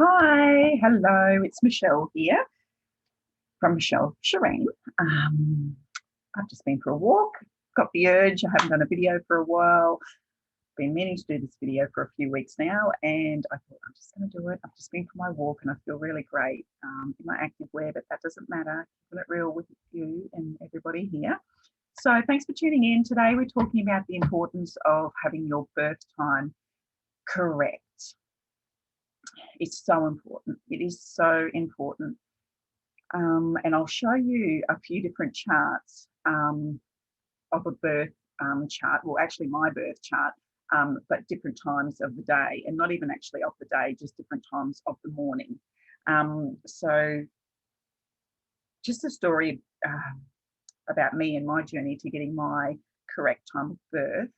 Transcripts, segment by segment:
Hi, hello, it's Michelle here from Michelle Shireen. I've just been for a walk, got the urge. I haven't done a video for a while, been meaning to do this video for a few weeks now, and I thought I'm just going to do it. I've just been for my walk and I feel really great in my active wear, but that doesn't matter. Keeping it real with you and everybody here. So thanks for tuning in. Today we're talking about the importance of having your birth time correct. It's so important. It is so important. And I'll show you a few different charts of a birth chart, well, actually my birth chart, but different times of the day, and not even actually of the day, just different times of the morning. So just a story about me and my journey to getting my correct time of birth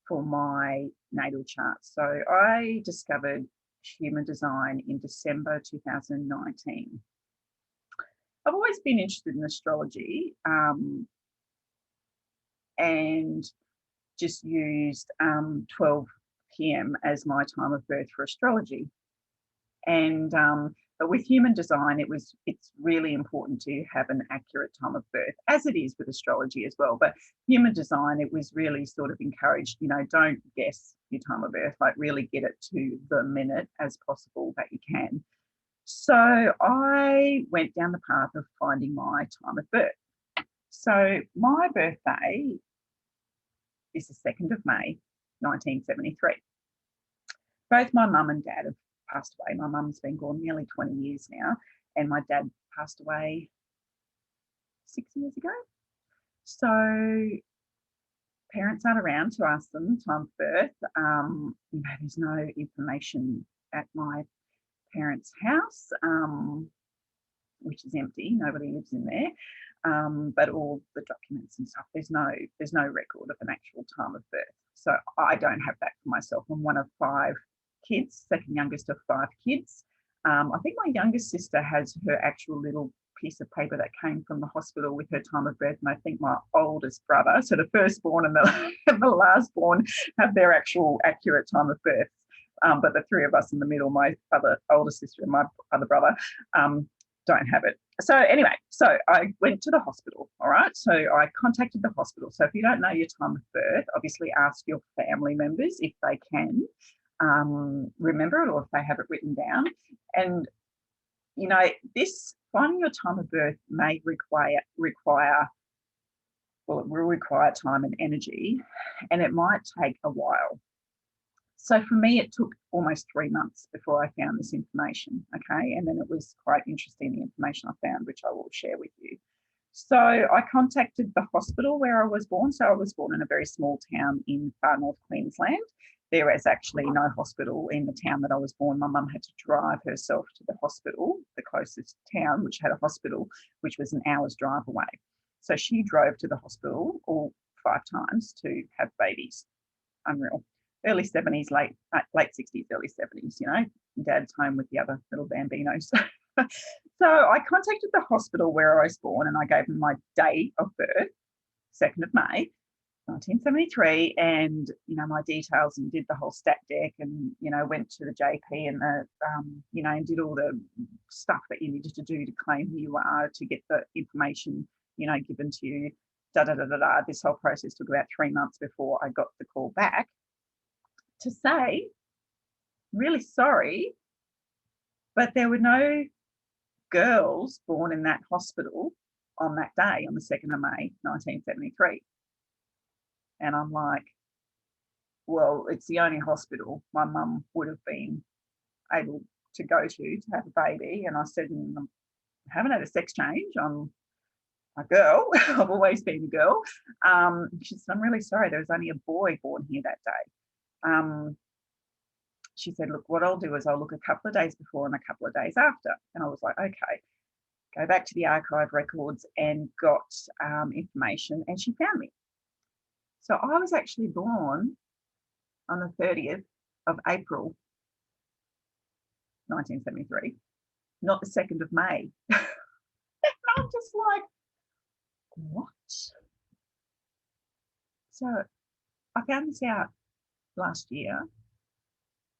for my natal chart. So I discovered human design in December 2019. I've always been interested in astrology and just used 12 p.m. as my time of birth for astrology. And but with human design, it's really important to have an accurate time of birth, as it is with astrology as well. But human design, it was really sort of encouraged, don't guess your time of birth, like really get it to the minute as possible that you can. So I went down the path of finding my time of birth. So my birthday is the 2nd of May, 1973. Both my mum and dad have passed away. My mum's been gone nearly 20 years now, and my dad passed away 6 years ago. So parents aren't around to ask them time of birth. There's no information at my parents' house, which is empty. Nobody lives in there. But all the documents and stuff, there's no record of an actual time of birth. So I don't have that for myself. I'm one of 5 kids, second youngest of 5 kids. I think my youngest sister has her actual little piece of paper that came from the hospital with her time of birth, and I think my oldest brother, so the firstborn and the lastborn, have their actual accurate time of birth. But the 3 of us in the middle, my other older sister and my other brother, don't have it. So anyway, so I went to the hospital, all right? So I contacted the hospital. So if you don't know your time of birth, obviously ask your family members if they can remember it or if they have it written down. And, this finding your time of birth may require, well, it will require time and energy, and it might take a while. So for me, it took almost 3 months before I found this information, okay? And then it was quite interesting, the information I found, which I will share with you. So I contacted the hospital where I was born. So I was born in a very small town in far north Queensland. There is actually no hospital in the town that I was born. My mum had to drive herself to the hospital, the closest town, which had a hospital, which was an hour's drive away. So she drove to the hospital all 5 times to have babies. Unreal. Early 70s, late 60s, early 70s, Dad's home with the other little bambinos. So I contacted the hospital where I was born and I gave them my date of birth, 2nd of May, 1973, and, my details, and did the whole stat deck, and, went to the GP and and did all the stuff that you needed to do to claim who you are, to get the information, given to you, This whole process took about 3 months before I got the call back to say, really sorry, but there were no girls born in that hospital on that day, on the 2nd of May, 1973. And I'm like, well, it's the only hospital my mum would have been able to go to have a baby. And I said, I haven't had a sex change. I'm a girl. I've always been a girl. She said, I'm really sorry. There was only a boy born here that day. She said, look, what I'll do is I'll look a couple of days before and a couple of days after. And I was like, okay, go back to the archive records and got information, and she found me. So I was actually born on the 30th of April, 1973, not the 2nd of May. And I'm just like, what? So I found this out last year,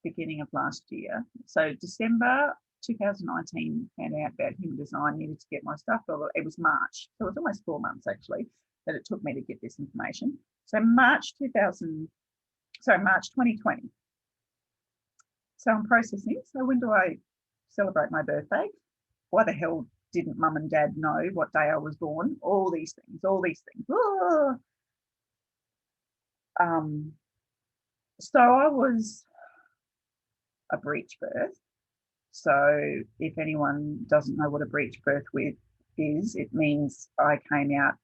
beginning of last year. So December 2019, found out about human design, needed to get my stuff. Well, it was March, so it was almost 4 months actually that it took me to get this information. So March 2020. So I'm processing. So when do I celebrate my birthday? Why the hell didn't mum and dad know what day I was born? All these things. Oh. So I was a breech birth. So if anyone doesn't know what a breech birth is, it means I came out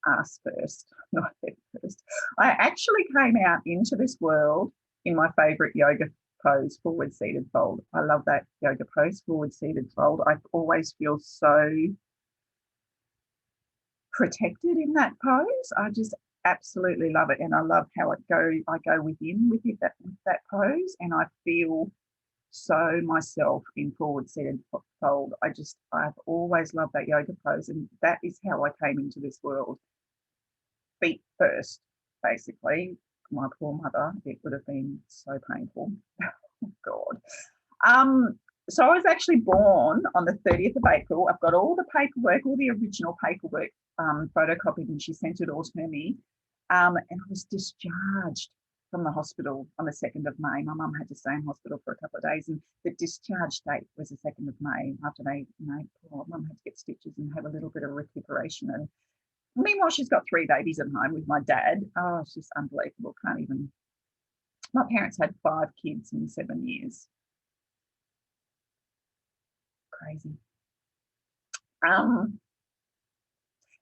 ass first, not head first. I actually came out into this world in my favorite yoga pose, forward seated fold. I love that yoga pose, forward seated fold. I always feel so protected in that pose. I just absolutely love it, and I love how I go within with that pose, and I feel so myself in forward seated fold. I've always loved that yoga pose, and that is how I came into this world. Feet first, basically. My poor mother, it would have been so painful. Oh God. So I was actually born on the 30th of April. I've got all the paperwork, all the original paperwork photocopied, and she sent it all to me. And I was discharged from the hospital on the 2nd of May. My mum had to stay in hospital for a couple of days, and the discharge date was the 2nd of May after they, poor mum had to get stitches and have a little bit of recuperation. And meanwhile, she's got 3 babies at home with my dad. Oh, it's just unbelievable. Can't even. My parents had 5 kids in 7 years. Crazy.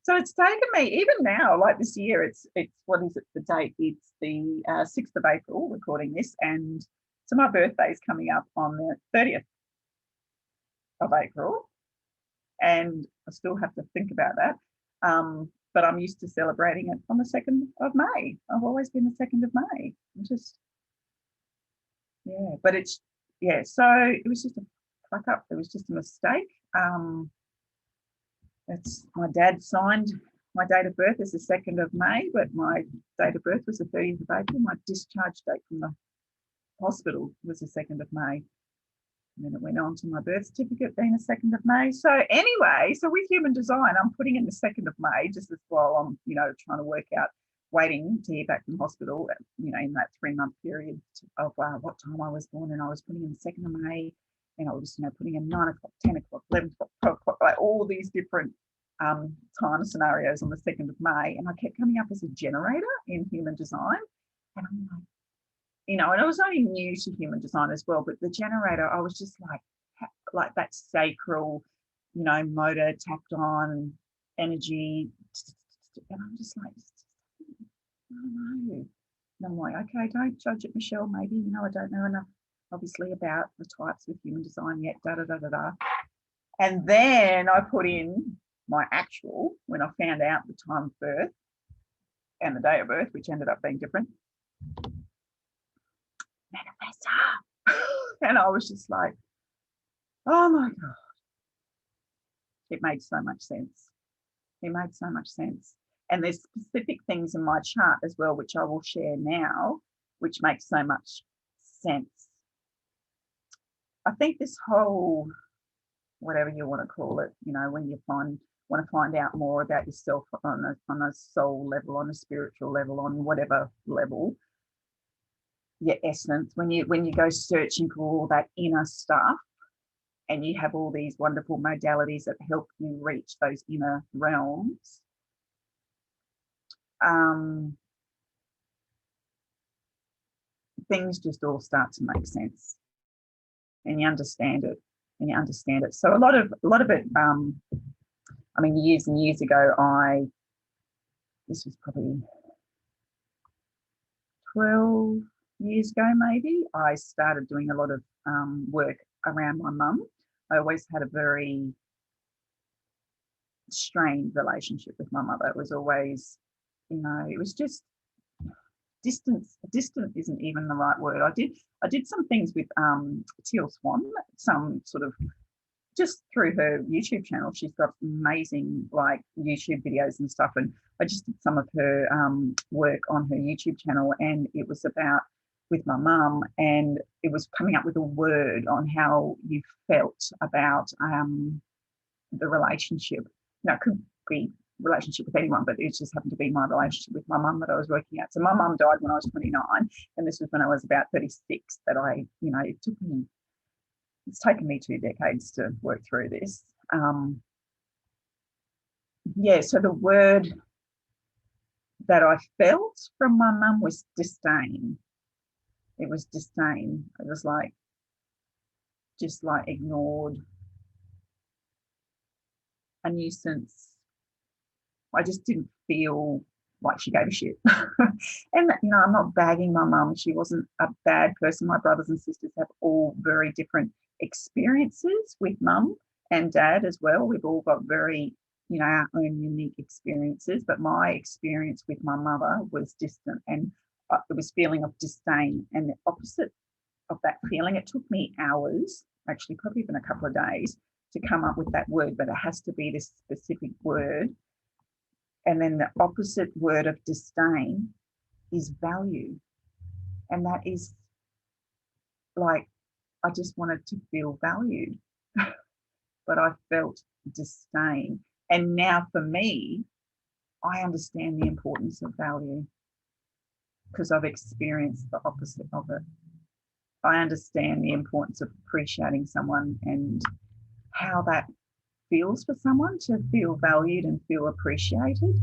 So it's taken me, even now, like this year, it's what is it, the date? It's the 6th of April, recording this, and so my birthday's coming up on the 30th of April, and I still have to think about that. But I'm used to celebrating it on the 2nd of May. I've always been the 2nd of May. But it's, so it was just a fuck up. It was just a mistake. It's my dad signed my date of birth is the 2nd of May, but my date of birth was the 30th of April. My discharge date from the hospital was the 2nd of May. And then it went on to my birth certificate being the 2nd of May. So anyway, so with human design, I'm putting in the 2nd of May just as while I'm, trying to work out, waiting to hear back from hospital, in that 3-month period of what time I was born. And I was putting in the 2nd of May, and I was, putting in 9 o'clock, 10 o'clock, 11 o'clock, 12 o'clock, like all these different time scenarios on the 2nd of May. And I kept coming up as a generator in human design. And I'm like, and I was only new to human design as well, but the generator, I was just like that sacral, motor tapped on energy. And I'm just like, I don't know. And I'm like, okay, don't judge it, Michelle. Maybe, I don't know enough, obviously, about the types with human design yet, And then I put in my actual, when I found out the time of birth and the day of birth, which ended up being different. Manifestor. And I was just like, oh my God. It made so much sense. It made so much sense. And there's specific things in my chart as well, which I will share now, which makes so much sense. I think this whole, whatever you want to call it, when you want to find out more about yourself on a soul level, on a spiritual level, on whatever level, your essence, when you go searching for all that inner stuff, and you have all these wonderful modalities that help you reach those inner realms, things just all start to make sense, and you understand it. So a lot of it, years and years ago, this was probably 12 years ago, maybe, I started doing a lot of work around my mum. I always had a very strained relationship with my mother. It was always, it was just distant isn't even the right word. I did some things with Teal Swan, some sort of, just through her YouTube channel. She's got amazing YouTube videos and stuff, and I just did some of her work on her YouTube channel, and it was about with my mum, and it was coming up with a word on how you felt about the relationship. Now, it could be relationship with anyone, but it just happened to be my relationship with my mum that I was working at. So my mum died when I was 29, and this was when I was about 36 that I, it's taken me 2 decades to work through this. So the word that I felt from my mum was disdain. It was disdain. It was like, just like ignored, a nuisance. I just didn't feel like she gave a shit. And, I'm not bagging my mum. She wasn't a bad person. My brothers and sisters have all very different experiences with mum and dad as well. We've all got very, our own unique experiences. But my experience with my mother was distant, and it was feeling of disdain. And the opposite of that feeling, it took me hours, actually probably even a couple of days, to come up with that word, but it has to be this specific word. And then the opposite word of disdain is value. And that is like, I just wanted to feel valued, but I felt disdain. And now for me, I understand the importance of value because I've experienced the opposite of it. I understand the importance of appreciating someone and how that feels for someone to feel valued and feel appreciated,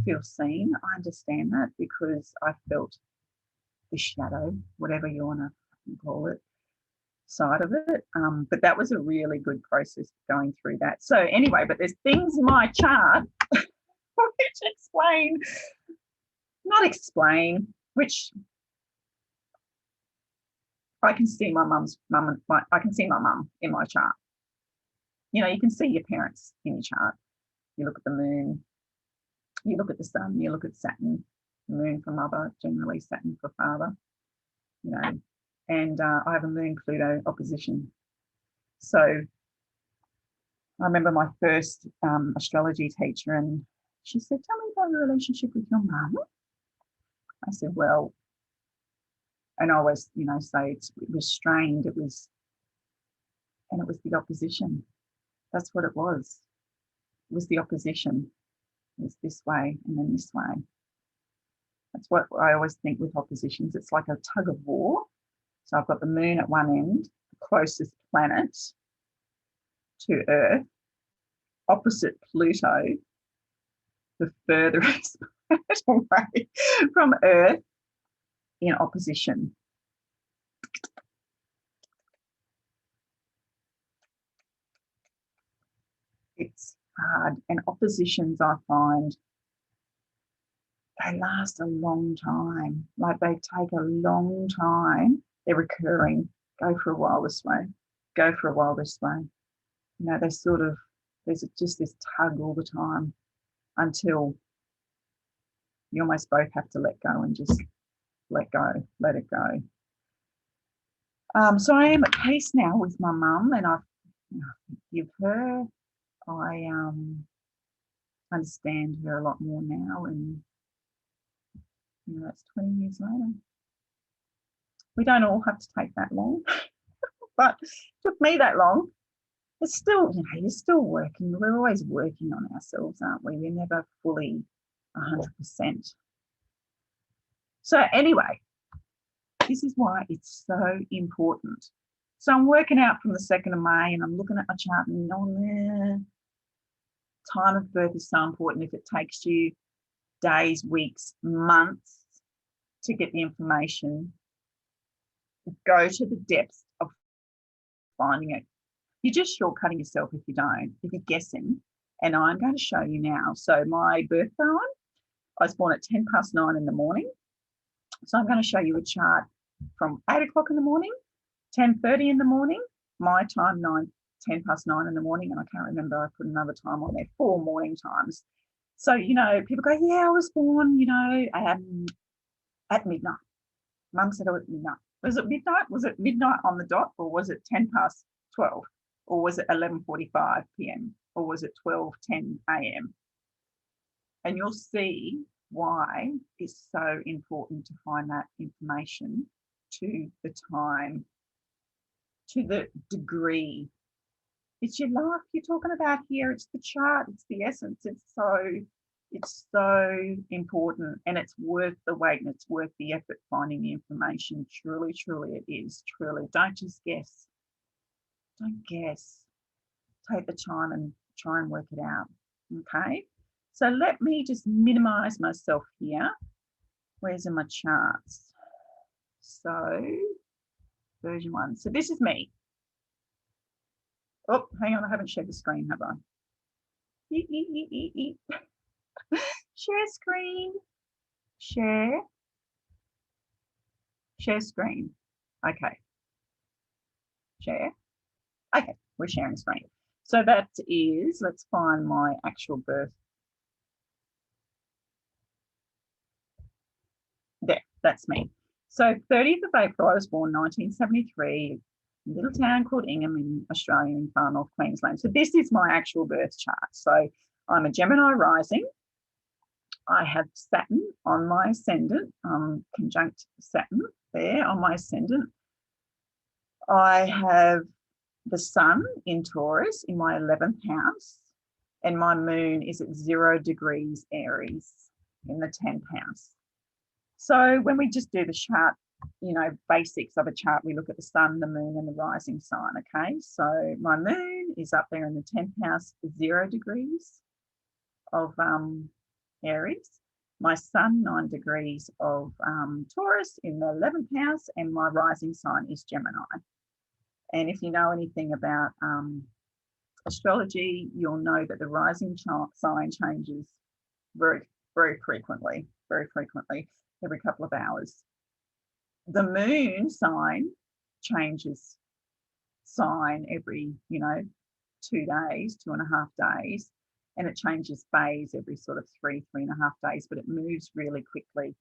feel seen. I understand that because I felt the shadow, whatever you want to call it, side of it. But that was a really good process going through that. So anyway, but there's things in my chart which I can see my mum in my chart. You can see your parents in your chart. You look at the moon, you look at the sun, you look at Saturn, moon for mother, generally Saturn for father, and I have a moon Pluto opposition. So I remember my first astrology teacher, and she said, "Tell me about your relationship with your mum." I said, "Well," and I always, say it was strained. It was the opposition. That's what it was. It was the opposition. It was this way and then this way. That's what I always think with oppositions. It's like a tug of war. So I've got the moon at one end, the closest planet to Earth, opposite Pluto, the furthest planet away from Earth, in opposition. It's hard. And oppositions, I find, they last a long time. Like, they take a long time. They're recurring. Go for a while this way. Go for a while this way. They sort of, there's just this tug all the time until you almost both have to let go and just let it go. So I am at peace now with my mum, and I forgive her. I understand her a lot more now, and that's 20 years later. We don't all have to take that long, but it took me that long. It's still, you're still working. We're always working on ourselves, aren't we? We're never fully 100%. So anyway, this is why it's so important. So I'm working out from the 2nd of May, and I'm looking at my chart, and on there, time of birth is so important. If it takes you days, weeks, months to get the information, go to the depths of finding it. You're just shortcutting yourself if you don't, if you're guessing. And I'm going to show you now. So my birth time, I was born at 9:10 in the morning. So I'm going to show you a chart from 8 o'clock in the morning, 10:30 in the morning, my time, 10:10 in the morning. And I can't remember, I put another time on there, 4 morning times. So, people go, yeah, I was born, at midnight. Mum said it was midnight. Was it midnight? Was it midnight on the dot, or was it 12? Or was it 11:45 p.m.? Or was it 12:10 a.m.? And you'll see why it's so important to find that information to the time, to the degree. It's your life you're talking about here. It's the chart. It's the essence. It's so important, and it's worth the wait, and it's worth the effort finding the information. Truly, truly it is. Truly. Don't just guess. Don't guess. Take the time and try and work it out. Okay. So let me just minimize myself here. Where's in my charts? So version 1. So this is me. Oh, hang on. I haven't shared the screen, have I? Share screen. Share screen. Okay. Share. Okay, we're sharing screen. So that is, let's find my actual birth. There, that's me. So 30th of April, I was born 1973, a little town called Ingham in Australia, in far north Queensland. So this is my actual birth chart. So I'm a Gemini rising. I have Saturn on my ascendant, conjunct Saturn there on my ascendant. I have the sun in Taurus in my 11th house, and my moon is at 0 degrees Aries in the 10th house. So when we just do the chart, you know, basics of a chart, we look at the sun, the moon, and the rising sign, okay? So my moon is up there in the 10th house, 0 degrees of Aries. My sun, 9 degrees of Taurus in the 11th house, and my rising sign is Gemini. And if you know anything about astrology, you'll know that the rising sign changes very, very frequently, every couple of hours. The moon sign changes sign every, 2 days, 2.5 days, and it changes phase every sort of 3.5 days, but it moves really quickly.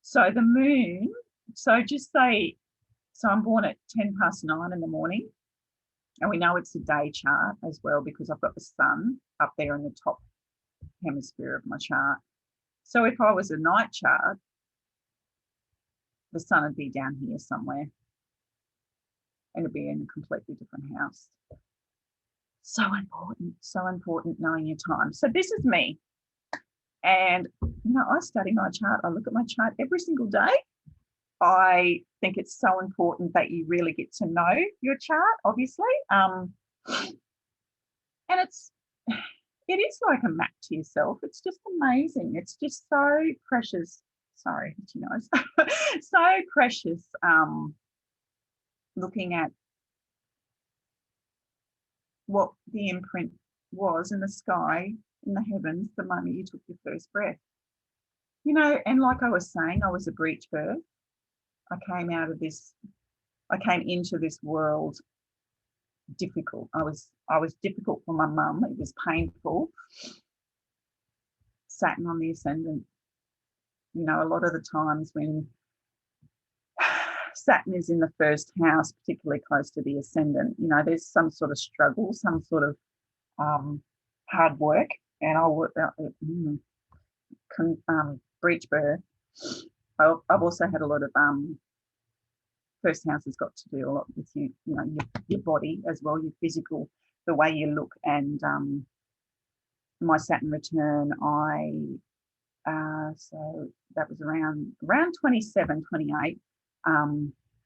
So the moon, so just say, so I'm born at 9:10 in the morning, and we know it's a day chart as well because I've got the sun up there in the top hemisphere of my chart. So if I was a night chart, the sun would be down here somewhere, and it'd be in a completely different house. So important knowing your time. So this is me. And, I study my chart. I look at my chart every single day. I think it's so important that you really get to know your chart, obviously. And it is like a map to yourself. It's just amazing. It's just so precious. Sorry, so precious looking at what the imprint was in the sky, in the heavens, the moment you took your first breath. And like I was saying, I was a breech birth. I came into this world difficult. I was difficult for my mum. It was painful. Saturn on the ascendant. A lot of the times when Saturn is in the first house, particularly close to the ascendant, there's some sort of struggle, some sort of hard work. And I worked out breech birth. I've also had a lot of first house has got to do a lot with you, your body as well, your physical, the way you look. And my Saturn return, so that was around 27, 28.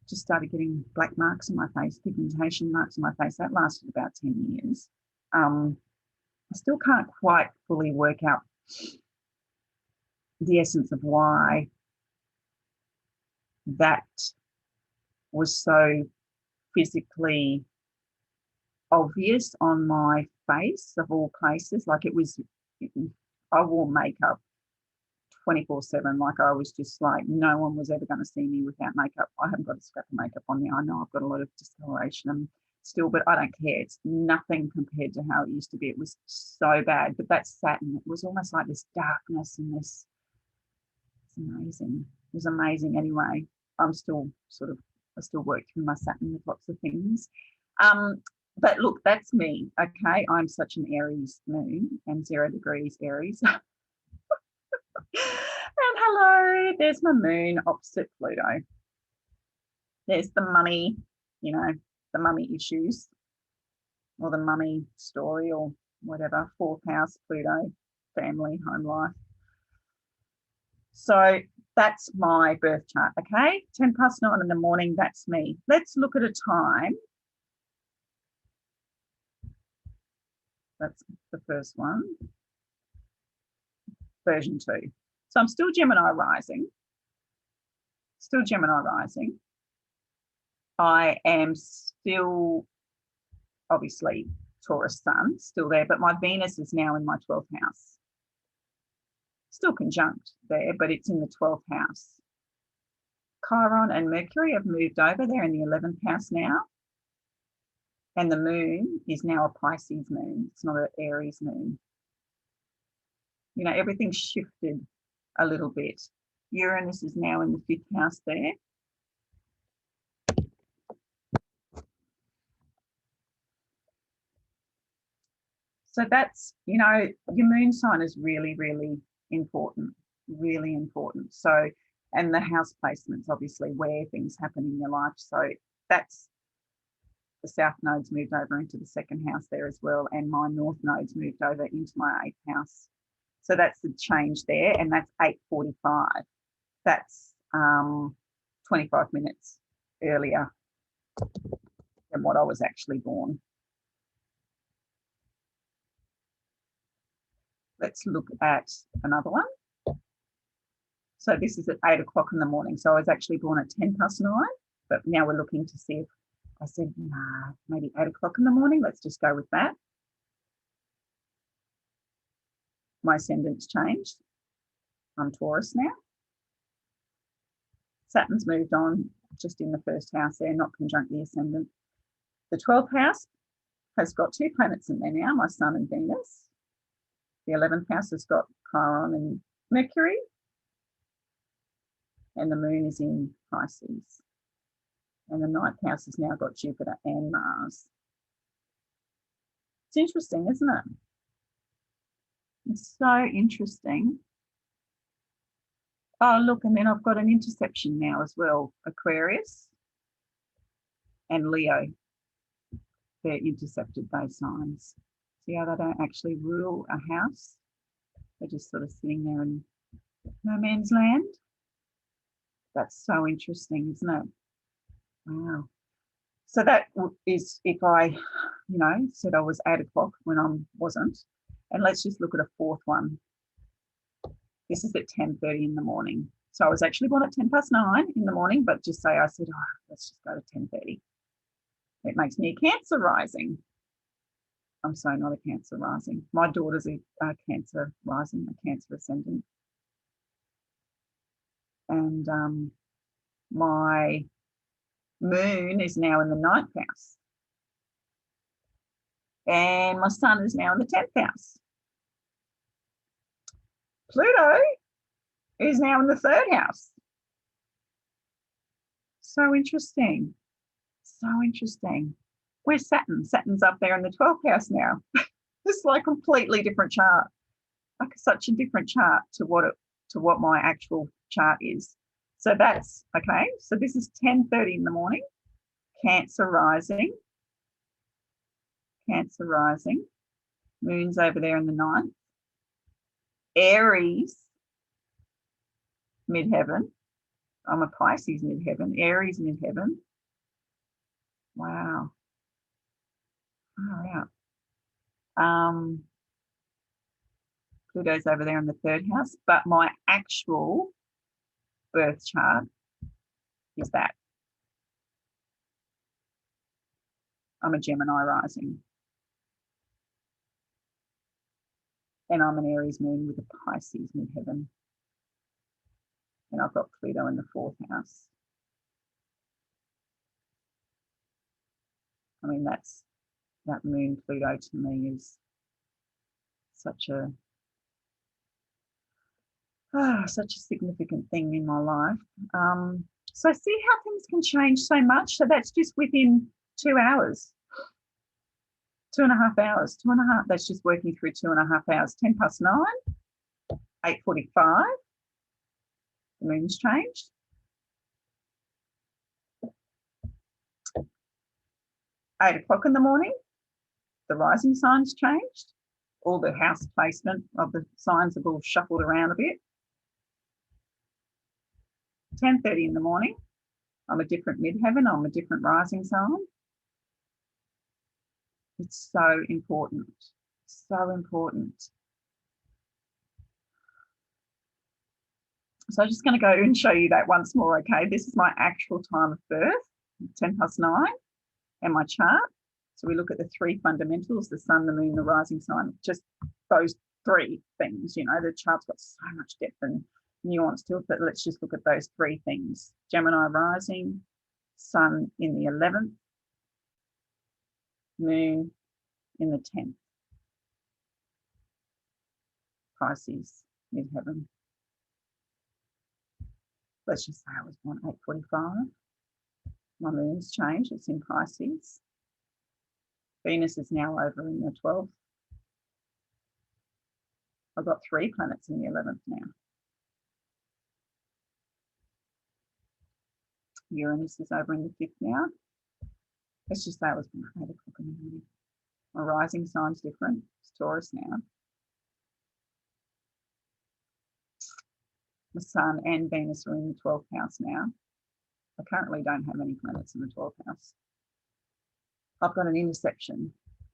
Just started getting black marks on my face, pigmentation marks on my face. That lasted about 10 years. I still can't quite fully work out the essence of why that was so physically obvious on my face of all places. Like I wore makeup 24/7. Like I was just like, no one was ever going to see me without makeup. I haven't got a scrap of makeup on me. I know I've got a lot of discoloration still, but I don't care. It's nothing compared to how it used to be. It was so bad. But that Saturn, it was almost like this darkness and this. It's amazing. It was amazing. Anyway, I still work through my Saturn with lots of things. But look, that's me. Okay, I'm such an Aries moon and 0 degrees Aries. And hello, there's my moon opposite Pluto. There's the money, you know, the money issues or the money story or whatever. 4th house, Pluto, family, home life. So that's my birth chart, okay? 9:10 in the morning, that's me. Let's look at a time. That's the first one. Version 2. So I'm still Gemini rising. Still Gemini rising. I am still, obviously, Taurus sun, still there, but my Venus is now in my 12th house. Still conjunct there, but it's in the 12th house. Chiron and Mercury have moved over. They're in the 11th house now. And the moon is now a Pisces moon. It's not an Aries moon. You know, everything's shifted a little bit. Uranus is now in the 5th house there. So that's, you know, your moon sign is really, really important, really important. So, and the house placements, obviously, where things happen in your life. So that's, the South node's moved over into the 2nd house there as well. And my North node's moved over into my 8th house. So that's the change there. And that's 8:45. That's 25 minutes earlier than what I was actually born. Let's look at another one. So this is at 8:00 in the morning. So I was actually born at 9:10, but now we're looking to see if I said, nah, maybe 8:00 in the morning. Let's just go with that. My ascendant's changed. I'm Taurus now. Saturn's moved on just in the 1st house there, not conjunct the ascendant. The 12th house has got 2 planets in there now, my Sun and Venus. The 11th house has got Chiron and Mercury. And the moon is in Pisces. And the 9th house has now got Jupiter and Mars. It's interesting, isn't it? It's so interesting. Oh, look, and then I've got an interception now as well. Aquarius and Leo. They're intercepted, those signs. See how they don't actually rule a house? They're just sort of sitting there in no man's land. That's so interesting, isn't it? Wow. So that is if I, you know, said I was 8:00 when I wasn't. And let's just look at a 4th one. This is at 10:30 in the morning. So I was actually born at 9:10 in the morning, but just say I said, oh, let's just go to 10:30. It makes me a Cancer rising. I'm so not a Cancer rising. My daughter's a Cancer rising, a Cancer ascendant. And my moon is now in the 9th house. And my sun is now in the 10th house. Pluto is now in the 3rd house. So interesting. So interesting. Where's Saturn? Saturn's up there in the 12th house now. It's like a completely different chart. Like such a different chart to what my actual chart is. So that's okay. So this is 10:30 in the morning. Cancer rising. Cancer rising. Moon's over there in the 9th. Aries, midheaven. I'm a Pisces midheaven. Aries midheaven. Wow. Oh, yeah. Pluto's over there in the 3rd house, but my actual birth chart is that. I'm a Gemini rising. And I'm an Aries moon with a Pisces midheaven. And I've got Pluto in the 4th house. I mean, that moon Pluto to me is such a significant thing in my life. So see how things can change so much. So that's just within 2 hours, 2.5 hours, 2.5. That's just working through 2.5 hours. 9:10, 8:45. The moon's changed. Eight o'clock in the morning, the rising signs changed. All the house placement of the signs have all shuffled around a bit. 10:30 in the morning, I'm a different midheaven, I'm a different rising sign. It's so important, so important. So I'm just going to go and show you that once more, okay? This is my actual time of birth, 9:10, and my chart. So we look at the three fundamentals, the sun, the moon, the rising sign, just those three things. You know, the chart's got so much depth and nuance to it, but let's just look at those three things. Gemini rising, sun in the 11th, moon in the 10th. Pisces, midheaven. Let's just say I was born 8:45. My moon's changed, it's in Pisces. Venus is now over in the 12th. I've got 3 planets in the 11th now. Uranus is over in the 5th now. Let's just say I was born 8 o'clock in the morning. My rising sign's different. It's Taurus now. The sun and Venus are in the 12th house now. I currently don't have any planets in the 12th house. I've got an intersection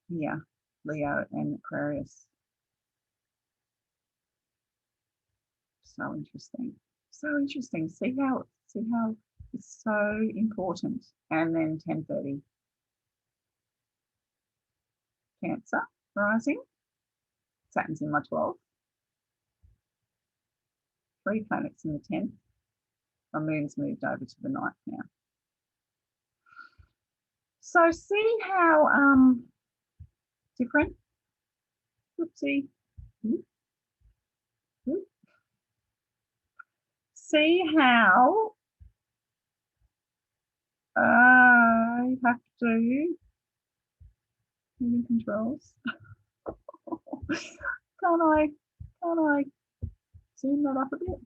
here, Leo and Aquarius. So interesting. So interesting. See how it's so important. And then 10:30. Cancer rising. Saturn's in my 12th. 3 planets in the 10th. My moon's moved over to the 9th now. So see how different. Oopsie. See how I have to moving controls. Can't I zoom that up a bit?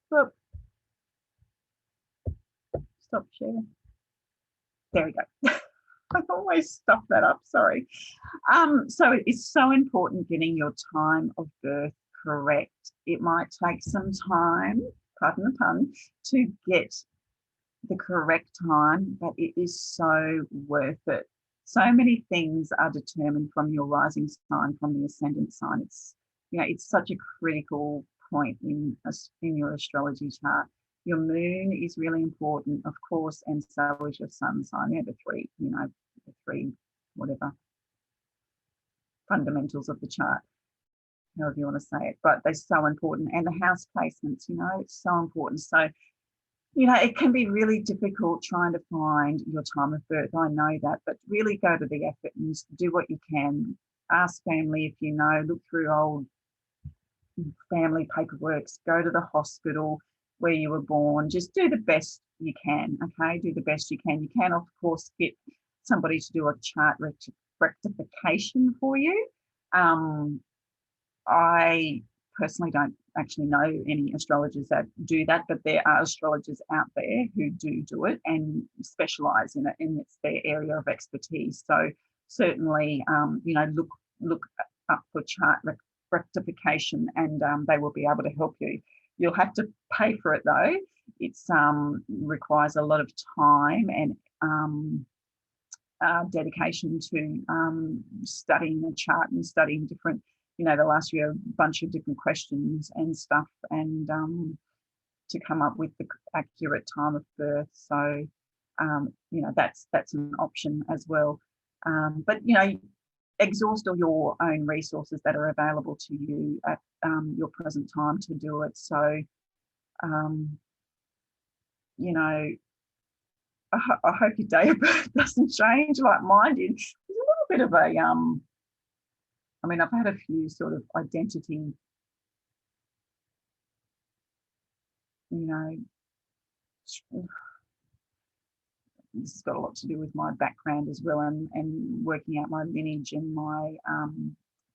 Look. Stop share. There we go. I always stuff that up, sorry. So it's so important getting your time of birth correct. It might take some time, pardon the pun, to get the correct time, but it is so worth it. So many things are determined from your rising sign, from the ascendant sign. It's, you know, it's such a critical point in your astrology chart. Your moon is really important, of course, and so is your sun sign. They're the three, whatever, fundamentals of the chart, however you want to say it, but they're so important. And the house placements, you know, it's so important. So, you know, it can be really difficult trying to find your time of birth. I know that, but really go to the effort and do what you can. Ask family if you know, look through old family paperwork, go to the hospital where you were born. Just do the best you can, okay? Do the best you can. You can, of course, get somebody to do a chart rectification for you. I personally don't actually know any astrologers that do that, but there are astrologers out there who do it and specialize in it, and it's their area of expertise. So certainly, you know, look up for chart rectification, and they will be able to help you. You'll have to pay for it though. It's requires a lot of time and dedication to studying the chart and studying different, you know, they'll ask you a bunch of different questions and stuff, and to come up with the accurate time of birth. So, you know, that's an option as well. But, you know, exhaust all your own resources that are available to you at your present time to do it. So, you know, I hope your day of birth doesn't change like mine did. There's a little bit of a, I mean, I've had a few sort of identity, you know, this has got a lot to do with my background as well, and working out my lineage and my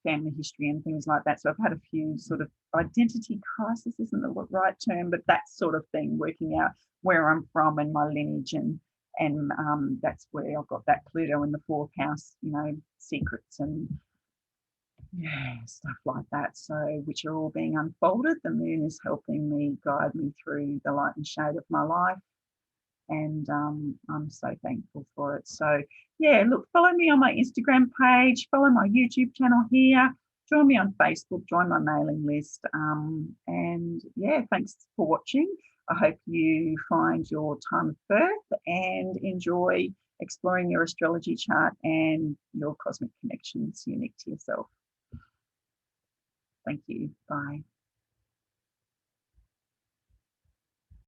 family history and things like that. So I've had a few sort of identity crisis, isn't the right term, but that sort of thing, working out where I'm from and my lineage, and that's where I've got that Pluto in the 4th house, you know, secrets and stuff like that. So which are all being unfolded. The moon is helping me, guide me through the light and shade of my life. And I'm so thankful for it. So yeah, look, follow me on my Instagram page, follow my YouTube channel here, join me on Facebook, join my mailing list. And yeah, thanks for watching. I hope you find your time of birth and enjoy exploring your astrology chart and your cosmic connections unique to yourself. Thank you. Bye.